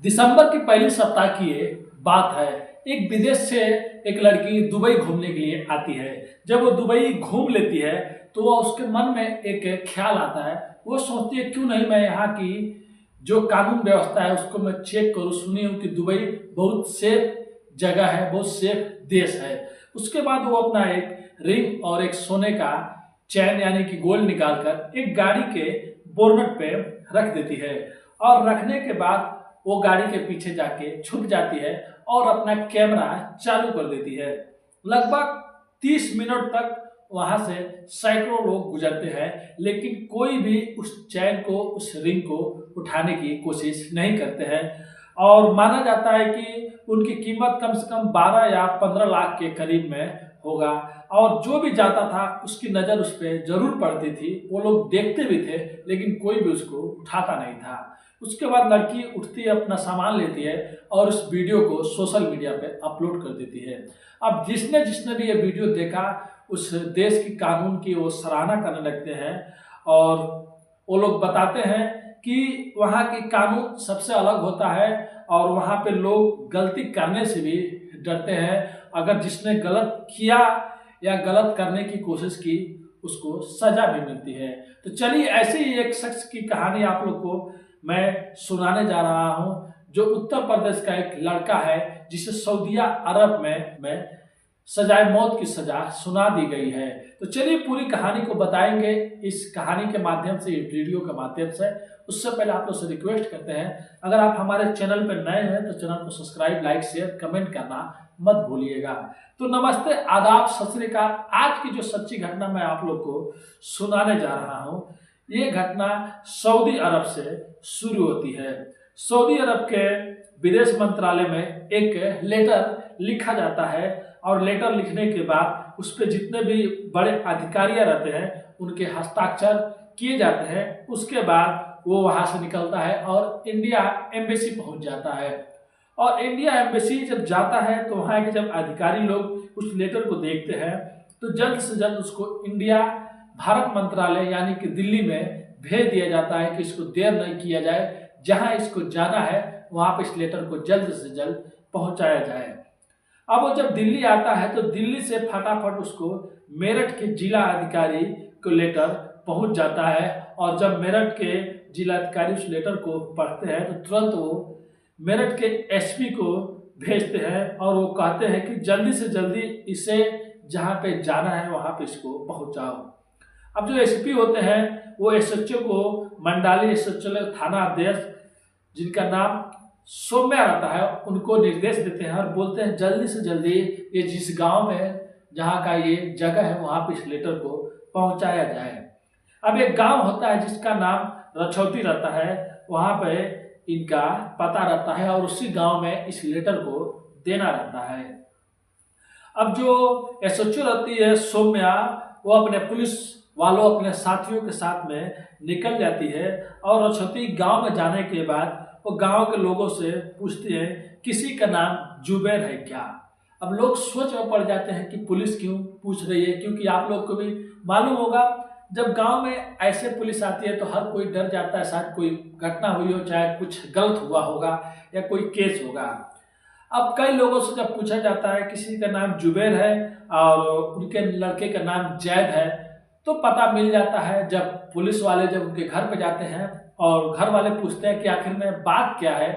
दिसंबर की पहली सप्ताह की ये बात है। एक विदेश से एक लड़की दुबई घूमने के लिए आती है। जब वो दुबई घूम लेती है तो वो उसके मन में एक ख्याल आता है। वो सोचती है क्यों नहीं मैं यहाँ की जो कानून व्यवस्था है उसको मैं चेक करूँ। सुनी हूँ कि दुबई बहुत सेफ जगह है, बहुत सेफ देश है। उसके बाद वो अपना एक रिंग और एक सोने का चैन यानी कि गोल्ड निकालकर एक गाड़ी के बोनट पे रख देती है और रखने के बाद वो गाड़ी के पीछे जाके छुप जाती है और अपना कैमरा चालू कर देती है। लगभग 30 मिनट तक वहां से सैकड़ों लोग गुजरते हैं, लेकिन कोई भी उस चैन को, उस रिंग को उठाने की कोशिश नहीं करते हैं। और माना जाता है कि उनकी कीमत कम से कम 12 या 15 लाख के करीब में होगा। और जो भी जाता था उसकी नज़र उस पर जरूर पड़ती थी, वो लोग देखते भी थे, लेकिन कोई भी उसको उठाता नहीं था। उसके बाद लड़की उठती है, अपना सामान लेती है और उस वीडियो को सोशल मीडिया पे अपलोड कर देती है। अब जिसने जिसने भी ये वीडियो देखा उस देश की कानून की वो सराहना करने लगते हैं और वो लोग बताते हैं कि वहाँ की कानून सबसे अलग होता है और वहाँ पे लोग गलती करने से भी डरते हैं। अगर जिसने गलत किया या गलत करने की कोशिश की उसको सजा भी मिलती है। तो चलिए ऐसे ही एक शख्स की कहानी आप लोग को मैं सुनाने जा रहा हूं, जो उत्तर प्रदेश का एक लड़का है जिसे सऊदीया अरब में सजाए मौत की सजा सुना दी गई है। तो चलिए पूरी कहानी को बताएंगे इस कहानी के माध्यम से, इस वीडियो के माध्यम से। उससे पहले आप लोग से रिक्वेस्ट करते हैं, अगर आप हमारे चैनल पर नए हैं तो चैनल को सब्सक्राइब, लाइक, शेयर, कमेंट करना मत भूलिएगा। तो नमस्ते, आदाब, सत श्री अकाल। आज की जो सच्ची घटना मैं आप लोग को सुनाने जा रहा हूँ, ये घटना सऊदी अरब से शुरू होती है। सऊदी अरब के विदेश मंत्रालय में एक लेटर लिखा जाता है और लेटर लिखने के बाद उस पर जितने भी बड़े अधिकारी रहते हैं उनके हस्ताक्षर किए जाते हैं। उसके बाद वो वहां से निकलता है और इंडिया एम्बेसी पहुंच जाता है। और इंडिया एम्बेसी जब जाता है तो वहाँ के जब अधिकारी लोग उस लेटर को देखते हैं तो जल्द से जल्द उसको इंडिया भारत मंत्रालय यानी कि दिल्ली में भेज दिया जाता है कि इसको देर नहीं किया जाए, जहां इसको जाना है वहां पर इस लेटर को जल्द से जल्द पहुंचाया जाए। अब वो जब दिल्ली आता है तो दिल्ली से फटाफट उसको मेरठ के जिला अधिकारी को लेटर पहुंच जाता है। और जब मेरठ के जिला अधिकारी उस लेटर को पढ़ते हैं तो तुरंत वो मेरठ के एसपी को भेजते हैं और वो कहते हैं कि जल्दी से जल्दी इसे जहाँ पे जाना है वहाँ पे इसको पहुँचाओ। अब जो एसपी होते हैं वो एसएचओ को, मंडाली एसएचओ थाना अध्यक्ष जिनका नाम सौम्या रहता है, उनको निर्देश देते हैं और बोलते हैं जल्दी से जल्दी ये जिस गांव में जहाँ का ये जगह है वहाँ पे इस लेटर को पहुँचाया जाए। अब एक गांव होता है जिसका नाम रछौती रहता है, वहाँ पे इनका पता रहता है और उसी गांव में इस लेटर को देना रहता है। अब जो एसएचओ रहती है सौम्या, वो अपने पुलिस वालों, अपने साथियों के साथ में निकल जाती है और रछौती गांव में जाने के बाद वो गांव के लोगों से पूछती है किसी का नाम जुबैर है क्या। अब लोग सोच में पड़ जाते हैं कि पुलिस क्यों पूछ रही है, क्योंकि आप लोग को भी मालूम होगा जब गांव में ऐसे पुलिस आती है तो हर कोई डर जाता है, शायद कोई घटना हुई हो, चाहे कुछ गलत हुआ होगा या कोई केस होगा। अब कई लोगों से जब पूछा जाता है किसी का नाम जुबैर है और उनके लड़के का नाम जैद है, तो पता मिल जाता है। जब पुलिस वाले जब उनके घर पे जाते हैं और घर वाले पूछते हैं कि आखिर में बात क्या है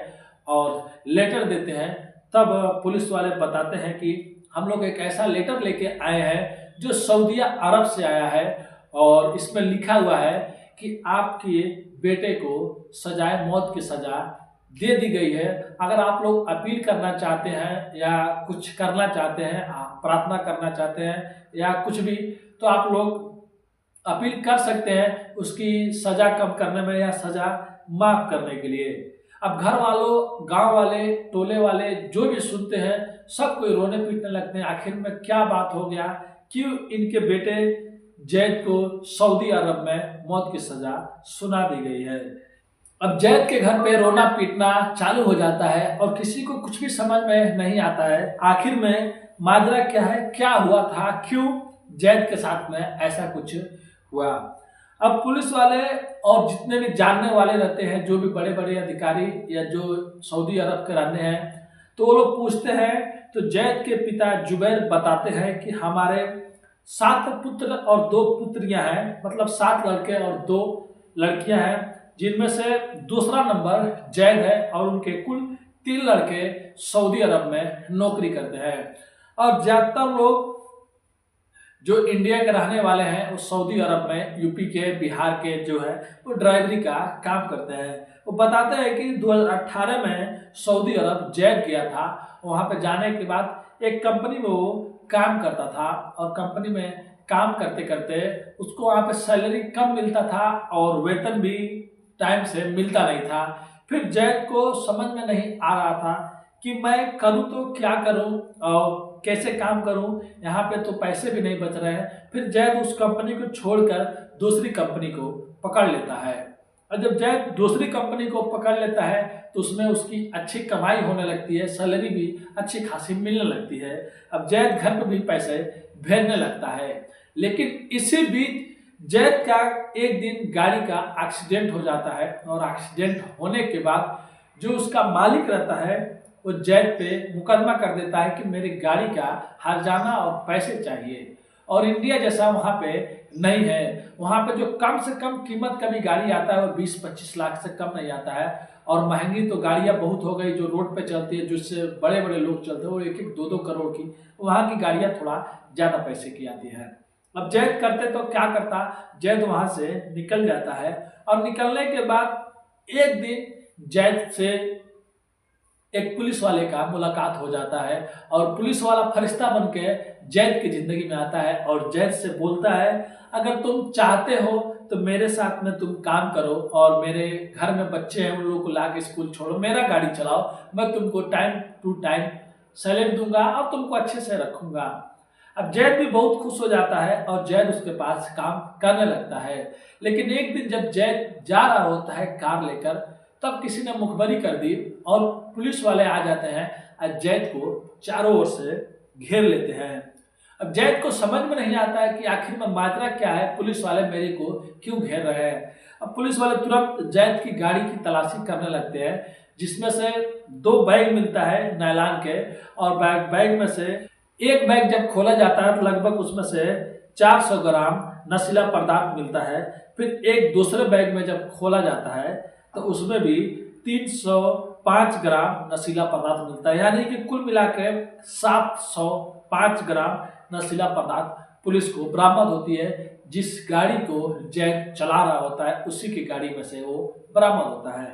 और लेटर देते हैं, तब पुलिस वाले बताते हैं कि हम लोग एक ऐसा लेटर लेके आए हैं जो सऊदीया अरब से आया है और इसमें लिखा हुआ है कि आपके बेटे को सजाए मौत की सजा दे दी गई है। अगर आप लोग अपील करना चाहते हैं या कुछ करना चाहते हैं, प्रार्थना करना चाहते हैं या कुछ भी, तो आप लोग अपील कर सकते हैं उसकी सजा कम करने में या सजा माफ करने के लिए। अब घर वालों, गांव वाले, टोले वाले जो भी सुनते हैं सब कोई रोने पीटने लगते हैं। आखिर में क्या बात हो गया, क्यों इनके बेटे जैद को सऊदी अरब में मौत की सजा सुना दी गई है। अब जैद के घर पे रोना पीटना चालू हो जाता है और किसी को कुछ भी समझ में नहीं आता है आखिर में माजरा क्या है, क्या हुआ था, क्यों जैद के साथ में ऐसा कुछ हुआ। अब पुलिस वाले और जितने भी जानने वाले रहते हैं, जो भी बड़े बड़े अधिकारी या जो सऊदी अरब के रहने हैं, तो वो लोग पूछते हैं। तो जैद के पिता जुबैर बताते हैं कि हमारे 7 पुत्र और 2 पुत्रियां हैं, मतलब 7 लड़के और 2 लड़कियां हैं, जिनमें से दूसरा नंबर जैद है और उनके कुल 3 लड़के सऊदी अरब में नौकरी करते हैं। और ज्यादातर लोग जो इंडिया के रहने वाले हैं वो सऊदी अरब में यूपी के, बिहार के जो है वो ड्राइवरी का काम करते हैं। वो बताते हैं कि 2018 में सऊदी अरब जैद गया था। वहाँ पे जाने के बाद एक कंपनी में वो काम करता था और कंपनी में काम करते करते उसको वहाँ पे सैलरी कम मिलता था और वेतन भी टाइम से मिलता नहीं था। फिर जैद को समझ में नहीं आ रहा था कि मैं करूँ तो क्या करूँ और कैसे काम करूं, यहाँ पे तो पैसे भी नहीं बच रहे हैं। फिर जैद उस कंपनी को छोड़कर दूसरी कंपनी को पकड़ लेता है। और जब जैद दूसरी कंपनी को पकड़ लेता है तो उसमें उसकी अच्छी कमाई होने लगती है, सैलरी भी अच्छी खासी मिलने लगती है। अब जैद घर पे भी पैसे भेजने लगता है। लेकिन इसी बीच जैद का एक दिन गाड़ी का एक्सीडेंट हो जाता है और एक्सीडेंट होने के बाद जो उसका मालिक रहता है वो जैद पे मुकदमा कर देता है कि मेरी गाड़ी का हर्जाना और पैसे चाहिए। और इंडिया जैसा वहाँ पे नहीं है। वहाँ पे जो कम से कम कीमत का भी गाड़ी आता है वो 20-25 लाख से कम नहीं आता है। और महंगी तो गाड़ियाँ बहुत हो गई जो रोड पे चलती है, जिससे बड़े बड़े लोग चलते हैं, वो 1-1, 2-2 करोड़ की। वहाँ की गाड़ियाँ थोड़ा ज़्यादा पैसे की आती है। अब जैद करते तो क्या करता, जैद वहाँ से निकल जाता है और निकलने के बाद एक दिन जैद से एक पुलिस वाले का मुलाकात हो जाता है और पुलिस वाला फरिश्ता बन के जैद की जिंदगी में आता है और जैद से बोलता है, अगर तुम चाहते हो तो मेरे साथ में तुम काम करो और मेरे घर में बच्चे हैं उन लोगों को ला के स्कूल छोड़ो, मेरा गाड़ी चलाओ, मैं तुमको टाइम टू टाइम सैलरी दूंगा और तुमको अच्छे से रखूंगा। अब जैद भी बहुत खुश हो जाता है और जैद उसके पास काम करने लगता है। लेकिन एक दिन जब जैद जा रहा होता है कार लेकर, तब किसी ने मुखबरी कर दी और पुलिस वाले आ जाते हैं और जैद को चारों ओर से घेर लेते हैं। अब जैद को समझ में नहीं आता है कि आखिर में माजरा क्या है, पुलिस वाले मेरे को क्यों घेर रहे हैं। अब पुलिस वाले तुरंत जैद की गाड़ी की तलाशी करने लगते हैं, जिसमें से 2 बैग मिलता है नायलॉन के। और बैग में से एक बैग जब खोला जाता है तो लगभग उसमें से 400 ग्राम नशीला पदार्थ मिलता है। फिर एक दूसरे बैग में जब खोला जाता है तो उसमें भी 305 ग्राम नशीला पदार्थ मिलता है, यानी कि कुल मिला के 705 ग्राम नशीला पदार्थ पुलिस को बरामद होती है। जिस गाड़ी को जैद चला रहा होता है उसी की गाड़ी में से वो बरामद होता है।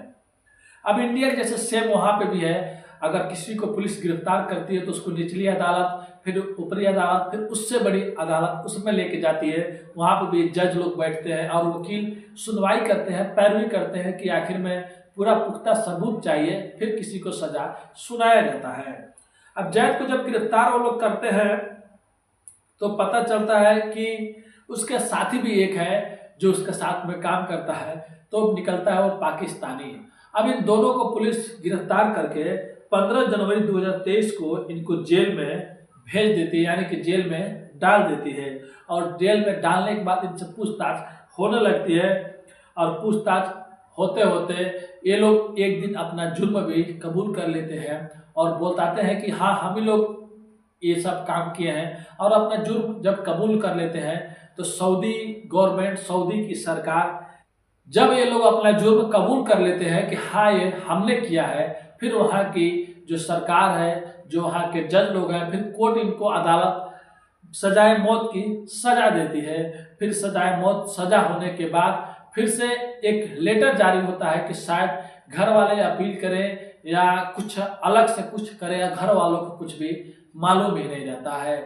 अब इंडिया के जैसे सेम वहाँ पे भी है, अगर किसी को पुलिस गिरफ्तार करती है तो उसको निचली अदालत, फिर ऊपरी अदालत, फिर उससे बड़ी अदालत उसमें लेके जाती है। वहाँ पे भी जज लोग बैठते हैं और वकील सुनवाई करते हैं, पैरवी करते हैं कि आखिर में पूरा पुख्ता सबूत चाहिए, फिर किसी को सजा सुनाया जाता है। अब जैद को जब गिरफ्तार वो लोग करते हैं तो पता चलता है कि उसके साथी भी एक है जो उसके साथ में काम करता है, तो निकलता है वो पाकिस्तानी। अब इन दोनों को पुलिस गिरफ्तार करके 15 जनवरी 2023 को इनको जेल में भेज देती है, यानी कि जेल में डाल देती है। और जेल में डालने के बाद इनसे पूछताछ होने लगती है और पूछताछ होते होते ये लोग एक दिन अपना जुर्म भी कबूल कर लेते हैं और बताते हैं कि हाँ हम ही लोग ये सब काम किए हैं। और अपना जुर्म जब कबूल कर लेते हैं तो सऊदी गवर्नमेंट, सऊदी की सरकार, जब ये लोग अपना जुर्म कबूल कर लेते हैं कि हाँ ये हमने किया है, फिर वहाँ की जो सरकार है, जो वहाँ के जज लोग हैं, फिर कोर्ट इनको अदालत सजाए मौत की सजा देती है। फिर सजाए मौत सजा होने के बाद फिर से एक लेटर जारी होता है कि शायद घर वाले अपील करें या कुछ अलग से कुछ करें, या घर वालों को कुछ भी मालूम ही नहीं रहता है।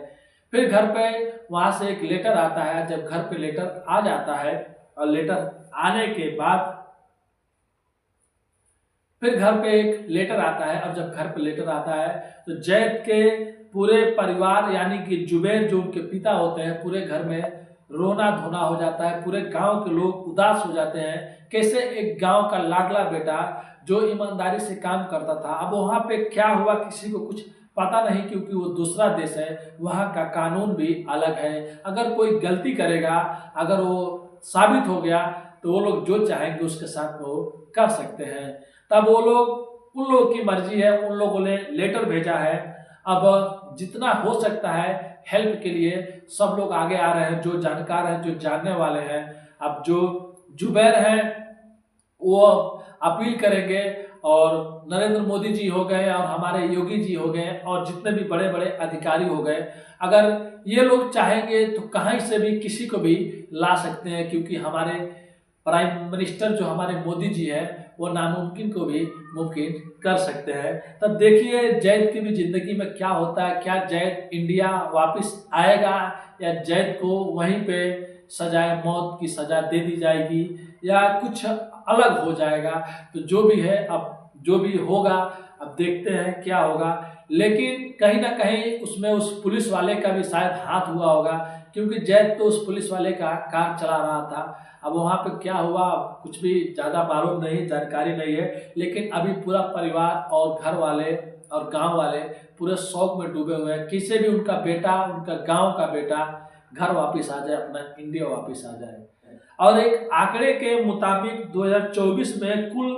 फिर घर पे वहाँ से एक लेटर आता है। जब घर पे लेटर आ जाता है और लेटर आने के बाद फिर घर पे एक लेटर आता है, और जब घर पे लेटर आता है तो जैद के पूरे परिवार यानी कि जुबैर जो उनके पिता होते हैं, पूरे घर में रोना धोना हो जाता है। पूरे गांव के लोग उदास हो जाते हैं। कैसे एक गांव का लाडला बेटा जो ईमानदारी से काम करता था, अब वहाँ पे क्या हुआ किसी को कुछ पता नहीं, क्योंकि वो दूसरा देश है, वहाँ का कानून भी अलग है। अगर कोई गलती करेगा, अगर वो साबित हो गया तो वो लोग जो चाहेंगे उसके साथ वो कर सकते हैं। तब वो लोग, उन लोगों की मर्जी है, उन लोगों ने लेटर भेजा है। अब जितना हो सकता है हेल्प के लिए सब लोग आगे आ रहे हैं, जो जानकार हैं, जो जानने वाले हैं। अब जो जुबैर हैं वो अपील करेंगे, और नरेंद्र मोदी जी हो गए और हमारे योगी जी हो गए और जितने भी बड़े बड़े अधिकारी हो गए, अगर ये लोग चाहेंगे तो कहीं से भी किसी को भी ला सकते हैं, क्योंकि हमारे प्राइम मिनिस्टर जो हमारे मोदी जी हैं वो नामुमकिन को भी मुमकिन कर सकते हैं। तब देखिए जैद की भी ज़िंदगी में क्या होता है, क्या जैद इंडिया वापस आएगा या जैद को वहीं पे सजाए मौत की सज़ा दे दी जाएगी या कुछ अलग हो जाएगा। तो जो भी है, अब जो भी होगा अब देखते हैं क्या होगा। लेकिन कहीं ना कहीं उसमें उस पुलिस वाले का भी शायद हाथ हुआ होगा, क्योंकि जैद तो उस पुलिस वाले का कार चला रहा था। अब वहाँ पे क्या हुआ कुछ भी ज़्यादा मालूम नहीं, जानकारी नहीं है। लेकिन अभी पूरा परिवार और घर वाले और गांव वाले पूरे शौक में डूबे हुए हैं, किसी भी उनका बेटा, उनका गांव का बेटा घर वापस आ जाए, अपना इंडिया वापस आ जाए। और एक आंकड़े के मुताबिक 2024 में कुल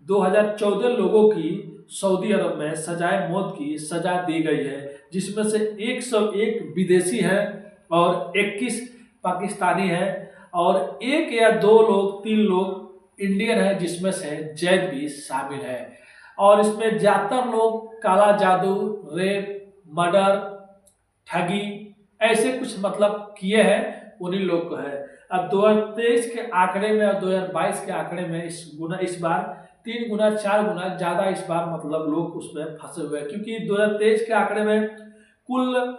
2014 लोगों की सऊदी अरब में सजाए मौत की सजा दी गई है, जिसमें से 101 विदेशी हैं और 21 पाकिस्तानी हैं और 1 या 2 लोग, 3 लोग इंडियन हैं, जिसमें से जैद भी शामिल है। और इसमें ज़्यादातर लोग काला जादू, रेप, मर्डर, ठगी ऐसे कुछ मतलब किए हैं, उन्हीं लोग को है। अब 2023 के आंकड़े में और 2022 के आंकड़े में इस बार 3 गुना 4 गुना ज़्यादा इस बार मतलब लोग उसमें फंसे हुए हैं, क्योंकि 2023 के आंकड़े में कुल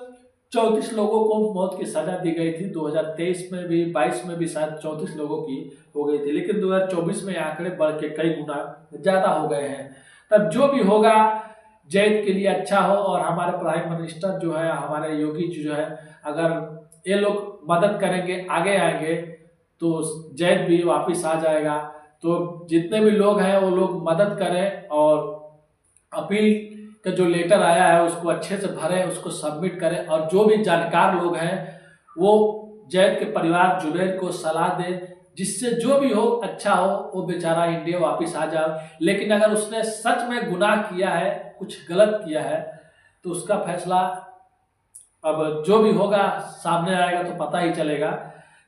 34 लोगों को मौत की सजा दी गई थी। 2023 में भी 22 में भी शायद 34 लोगों की हो गई थी, लेकिन 2024 में आंकड़े बढ़ के कई गुना ज़्यादा हो गए हैं। तब जो भी होगा जैद के लिए अच्छा हो, और हमारे प्राइम मिनिस्टर जो है, हमारे योगी जी जो है, अगर ये लोग मदद करेंगे, आगे आएंगे तो जैद भी वापस आ जाएगा। तो जितने भी लोग हैं वो लोग मदद करें और अपील का जो लेटर आया है उसको अच्छे से भरें, उसको सबमिट करें, और जो भी जानकार लोग हैं वो जैद के परिवार जुबैर को सलाह दें, जिससे जो भी हो अच्छा हो, वो बेचारा इंडिया वापस आ जाए। लेकिन अगर उसने सच में गुनाह किया है, कुछ गलत किया है, तो उसका फैसला अब जो भी होगा सामने आएगा तो पता ही चलेगा।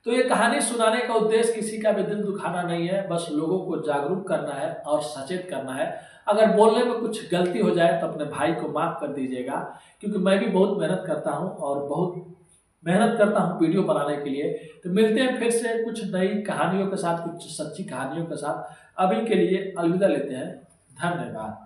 तो ये कहानी सुनाने का उद्देश्य किसी का भी दिल दुखाना नहीं है, बस लोगों को जागरूक करना है और सचेत करना है। अगर बोलने में कुछ गलती हो जाए तो अपने भाई को माफ़ कर दीजिएगा, क्योंकि मैं भी बहुत मेहनत करता हूँ और बहुत मेहनत करता हूँ वीडियो बनाने के लिए। तो मिलते हैं फिर से कुछ नई कहानियों के साथ, कुछ सच्ची कहानियों के साथ। अभी के लिए अलविदा लेते हैं, धन्यवाद।